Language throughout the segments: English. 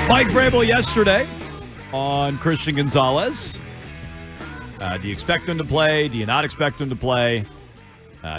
Mike Vrabel yesterday on Christian Gonzalez. Do you expect him to play? Do you not expect him to play?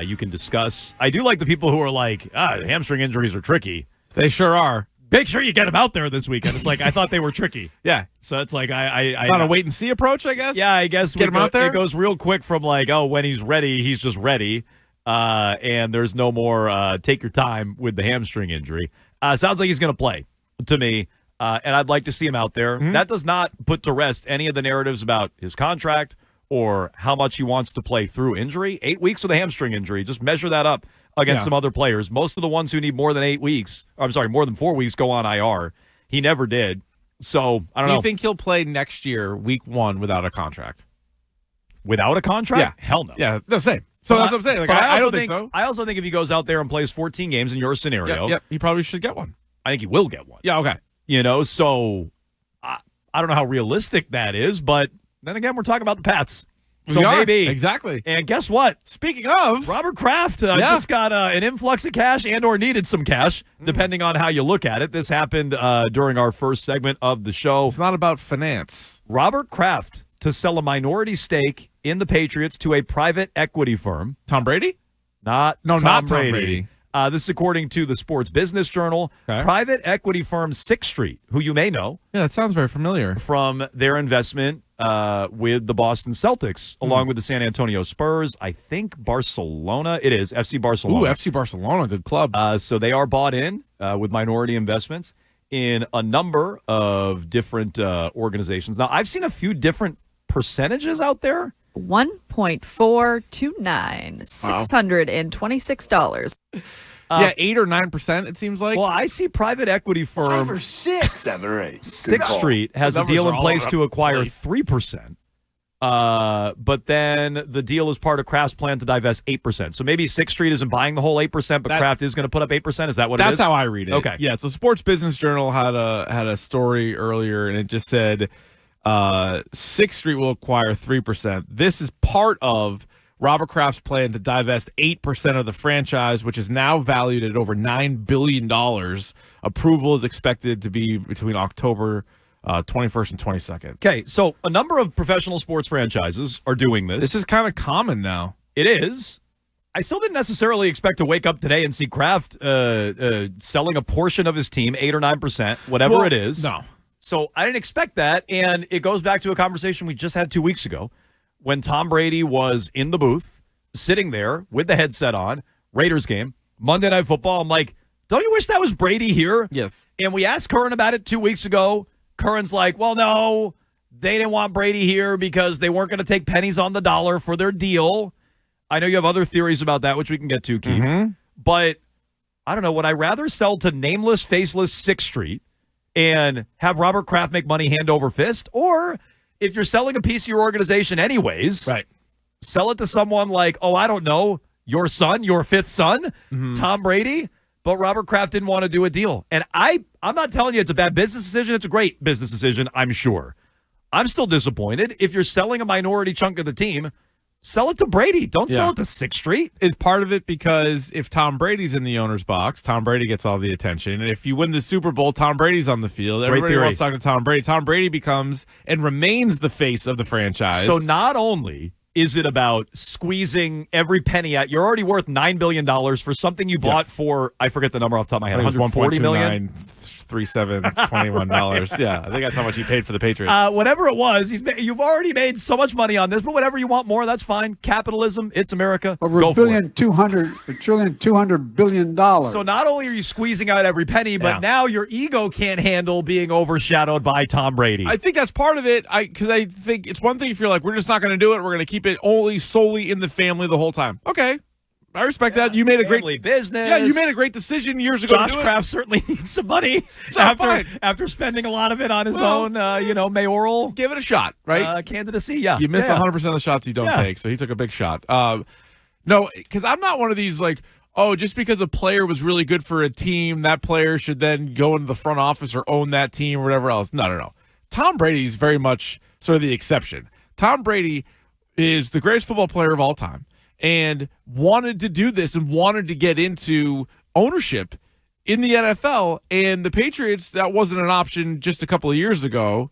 You can discuss. I do like the people who are like, hamstring injuries are tricky. They sure are. Make sure you get him out there this weekend. It's like, I thought they were tricky. Yeah. So it's like, Not a wait-and-see approach, I guess? Yeah, I guess. Get him out there? It goes real quick from like, when he's ready, he's just ready. And there's no more take your time with the hamstring injury. Sounds like he's going to play to me. And I'd like to see him out there. Mm-hmm. That does not put to rest any of the narratives about his contract or how much he wants to play through injury. 8 weeks with a hamstring injury. Just measure that up against some other players. Most of the ones who need more than 8 weeks, more than 4 weeks go on IR. He never did. So, I don't know. Do you think he'll play next year, week 1, without a contract? Without a contract? Yeah. Hell no. Yeah, no, same. So that's what I'm saying. Like, I don't think so. I also think if he goes out there and plays 14 games in your scenario, he probably should get one. I think he will get one. Yeah, okay. So I don't know how realistic that is, but then again, we're talking about the Pats. So we are. Maybe. Exactly. And guess what? Speaking of, Robert Kraft just got an influx of cash and or needed some cash, depending on how you look at it. This happened during our first segment of the show. It's not about finance. Robert Kraft to sell a minority stake in the Patriots to a private equity firm. Tom Brady? Not Tom Brady. Brady. This is according to the Sports Business Journal. Okay. Private equity firm Sixth Street, who you may know. Yeah, that sounds very familiar. From their investment with the Boston Celtics, along with the San Antonio Spurs. I think Barcelona. It is FC Barcelona. Ooh, FC Barcelona, good club. So they are bought in with minority investments in a number of different organizations. Now, I've seen a few different percentages out there. 1.429, $626. 8 or 9%, it seems like. Well, I see private equity firm 5 or 6, 7 or 8. Sixth Street has a deal in place to acquire 3%. But then the deal is part of Kraft's plan to divest 8%. So maybe Sixth Street isn't buying the whole 8%, but Kraft is going to put up 8%. Is that what it is? That's how I read it. Okay. Yeah, so Sports Business Journal had a story earlier, and it just said Sixth Street will acquire 3%. This is part of Robert Kraft's plan to divest 8% of the franchise, which is now valued at over $9 billion. Approval is expected to be between October 21st and 22nd. Okay, so a number of professional sports franchises are doing this. This is kind of common now. It is. I still didn't necessarily expect to wake up today and see Kraft selling a portion of his team, 8 or 9%, whatever it is. No. So I didn't expect that, and it goes back to a conversation we just had 2 weeks ago when Tom Brady was in the booth, sitting there with the headset on, Raiders game, Monday Night Football. I'm like, don't you wish that was Brady here? Yes. And we asked Curran about it 2 weeks ago. Curran's like, well, no, they didn't want Brady here because they weren't going to take pennies on the dollar for their deal. I know you have other theories about that, which we can get to, Keefe. Mm-hmm. But I don't know. Would I rather sell to nameless, faceless Sixth Street and have Robert Kraft make money hand over fist? Or if you're selling a piece of your organization anyways, right, sell it to someone like, I don't know, your son, your fifth son, Tom Brady. But Robert Kraft didn't want to do a deal. And I'm not telling you it's a bad business decision. It's a great business decision, I'm sure. I'm still disappointed. If you're selling a minority chunk of the team, sell it to Brady. Don't sell it to Sixth Street. Is part of it because if Tom Brady's in the owner's box, Tom Brady gets all the attention. And if you win the Super Bowl, Tom Brady's on the field. Everybody wants to talk to Tom Brady. Tom Brady becomes and remains the face of the franchise. So not only is it about squeezing every penny out, you're already worth $9 billion for something you bought for, I forget the number off the top of my head, $140 million? $37.21. Yeah, I think that's how much he paid for the Patriots. Whatever it was, you've already made so much money on this, but whatever you want more, that's fine. Capitalism, it's America. Over $200 billion. So not only are you squeezing out every penny, but now your ego can't handle being overshadowed by Tom Brady. I think that's part of it. Because I think it's one thing if you're like, we're just not going to do it. We're going to keep it solely in the family the whole time. Okay. I respect that. You made a great business. Yeah, you made a great decision years ago. Josh Kraft certainly needs some money after spending a lot of it on his own, mayoral. Give it a shot, right? Candidacy, yeah. You miss 100% of the shots you don't take, so he took a big shot. No, because I'm not one of these like, just because a player was really good for a team, that player should then go into the front office or own that team or whatever else. No. Tom Brady is very much sort of the exception. Tom Brady is the greatest football player of all time and wanted to do this and wanted to get into ownership in the NFL, and the Patriots, that wasn't an option just a couple of years ago,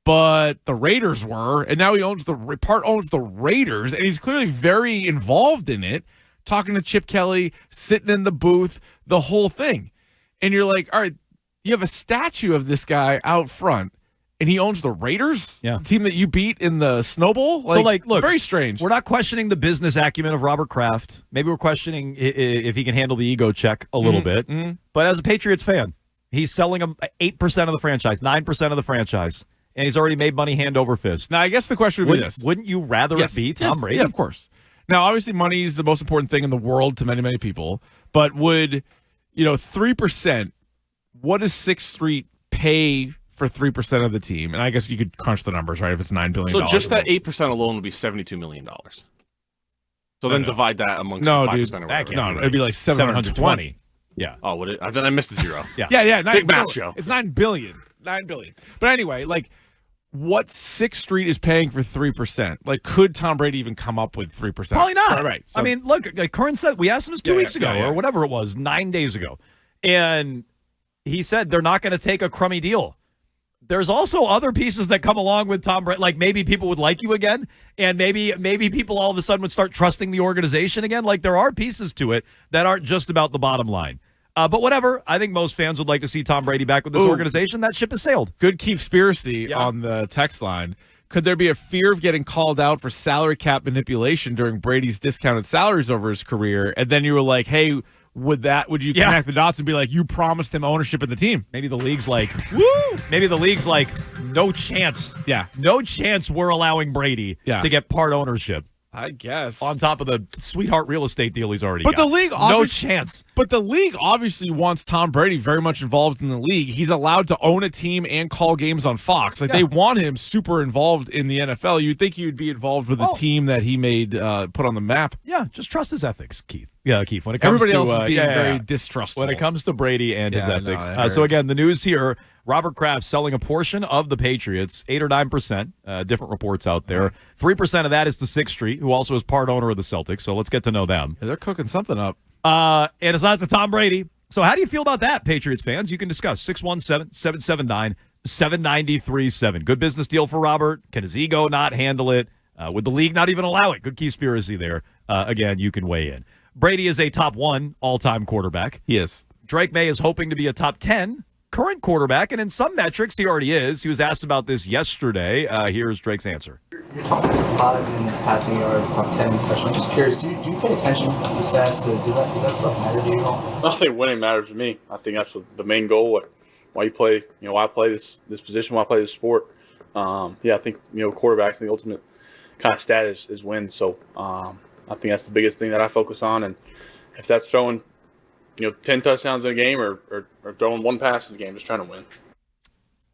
but the Raiders were, and now he owns the Raiders, and he's clearly very involved in it, talking to Chip Kelly, sitting in the booth, the whole thing. And you're like, all right, you have a statue of this guy out front, and he owns the Raiders, the team that you beat in the Snow Bowl? Look, very strange. We're not questioning the business acumen of Robert Kraft. Maybe we're questioning if he can handle the ego check a little bit. But as a Patriots fan, he's selling them 8% of the franchise, 9% of the franchise, and he's already made money hand over fist. Now, I guess the question would be this. Wouldn't you rather it be Tom Brady? Yeah, of course. Now, obviously, money is the most important thing in the world to many, many people. But would, 3%, what does 6th Street pay for 3% of the team? And I guess you could crunch the numbers, right, if it's $9 billion. So just that 8% alone would be $72 million. So then divide that amongst 5% or whatever. No, it'd be like 720. Yeah. Oh, would it? Then I missed the zero. Yeah. Big math show. It's $9 billion. $9 billion. But anyway, what 6th Street is paying for 3%? Could Tom Brady even come up with 3%? Probably not. Right. So, I mean, look, Curran said, we asked him this 2 weeks ago or whatever it was, 9 days ago. And he said they're not going to take a crummy deal. There's also other pieces that come along with Tom Brady. Like maybe people would like you again, and maybe people all of a sudden would start trusting the organization again. There are pieces to it that aren't just about the bottom line. But whatever, I think most fans would like to see Tom Brady back with this organization. That ship has sailed. Good Keefe-spiracy on the text line. Could there be a fear of getting called out for salary cap manipulation during Brady's discounted salaries over his career? And then you were like, hey, would you connect the dots and be like, you promised him ownership in the team? Maybe the league's like, woo! Maybe the league's like, no chance. Yeah. No chance we're allowing Brady to get part ownership. I guess. On top of the sweetheart real estate deal he's already got. The league no chance. But the league obviously wants Tom Brady very much involved in the league. He's allowed to own a team and call games on Fox. They want him super involved in the NFL. You'd think he would be involved with a team that he made put on the map. Yeah, just trust his ethics, Keith. Yeah, Keith. When it comes Everybody to else is being very distrustful. When it comes to Brady and his ethics. So again, the news here: Robert Kraft selling a portion of the Patriots, 8 or 9%. Different reports out there. 3% of that is to 6th Street, who also is part owner of the Celtics. So let's get to know them. Yeah, they're cooking something up. And it's not to Tom Brady. So how do you feel about that, Patriots fans? You can discuss 617-779-7937. Good business deal for Robert. Can his ego not handle it? Would the league not even allow it? Good conspiracy there. Again, you can weigh in. Brady is a top 1 all-time quarterback. He is. Drake Maye is hoping to be a top 10 current quarterback, and in some metrics, he already is. He was asked about this yesterday. Here's Drake's answer. You're top 5 in passing yards, top 10 touchdowns. I'm just curious, do you pay attention to the stats? Does that stuff matter to you at all? I think winning matters to me. I think that's the main goal. Why you play, why I play this position, why I play this sport. I think, quarterbacks, the ultimate kind of stat is win. So I think that's the biggest thing that I focus on. And if that's throwing, 10 touchdowns in a game or throwing one pass in a game, just trying to win.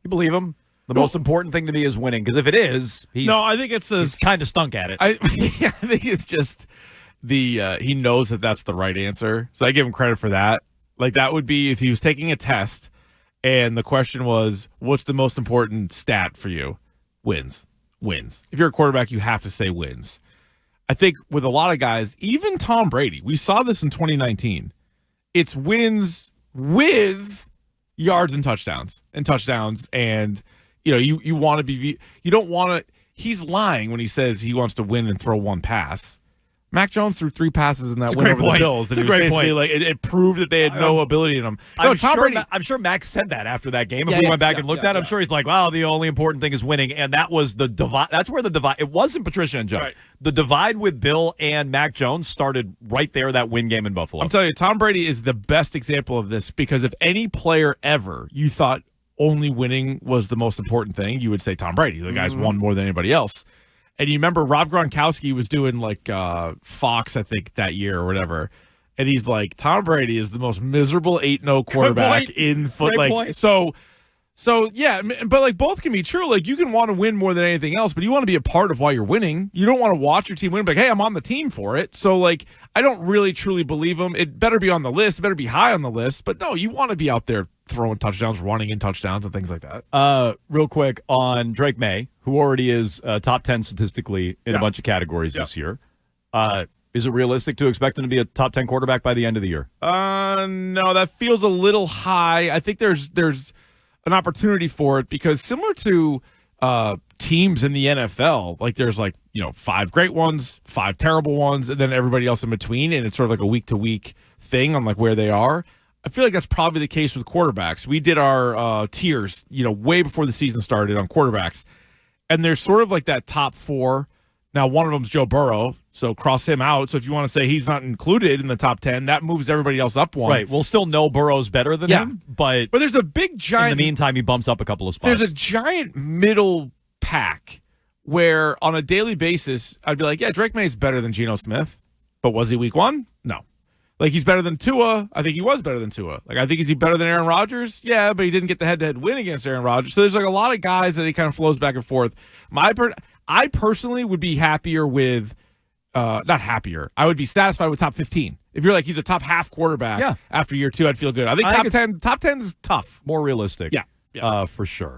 You believe him? The most important thing to me is winning, because if it is, I think he's kind of stunk at it. I think it's just he knows that that's the right answer. So I give him credit for that. That would be if he was taking a test and the question was, what's the most important stat for you? Wins. If you're a quarterback, you have to say wins. I think with a lot of guys, even Tom Brady, we saw this in 2019. It's wins with yards and touchdowns. And, you want to be, you don't want to, he's lying when he says he wants to win and throw one pass. Mac Jones threw 3 passes in that win over the Bills. And it was basically it proved that they had no ability in them. No, I'm sure Max said that after that game. If we went back and looked at it, I'm sure he's like, wow, the only important thing is winning. And that was the divide. That's where the divide, it wasn't Patricia and Judge. Right. The divide with Bill and Mac Jones started right there, that win game in Buffalo. I'm telling you, Tom Brady is the best example of this, because if any player ever you thought only winning was the most important thing, you would say Tom Brady. The guy's won more than anybody else. And you remember Rob Gronkowski was doing Fox, I think, that year or whatever. And he's like, Tom Brady is the most miserable 8-0 quarterback in football. So yeah, but both can be true. You can want to win more than anything else, but you want to be a part of why you're winning. You don't want to watch your team win, but hey, I'm on the team for it. So I don't really truly believe him. It better be on the list. It better be high on the list. But no, you want to be out there throwing touchdowns, running in touchdowns, and things like that. Real quick on Drake Maye, who already is top 10 statistically in a bunch of categories this year. Is it realistic to expect him to be a top 10 quarterback by the end of the year? No, that feels a little high. I think there's an opportunity for it because similar to teams in the NFL, like there's 5 great ones, 5 terrible ones, and then everybody else in between, and it's sort of like a week-to-week thing on where they are. I feel like that's probably the case with quarterbacks. We did our tiers, way before the season started on quarterbacks, and there's sort of like that top 4. Now, one of them's Joe Burrow, so cross him out. So if you want to say he's not included in the top 10, that moves everybody else up one. Right. We'll still know Burrow's better than him, but there's a big giant. In the meantime, he bumps up a couple of spots. There's a giant middle pack where on a daily basis, I'd be like, yeah, Drake May is better than Geno Smith, but was he week 1? No. He's better than Tua. I think he was better than Tua. I think, is he better than Aaron Rodgers? Yeah, but he didn't get the head-to-head win against Aaron Rodgers. So there's a lot of guys that he kind of flows back and forth. I personally would be happier with, not happier. I would be satisfied with top 15. If you're he's a top half quarterback after year 2, I'd feel good. I think top 10 is tough. More realistic. Yeah. For sure.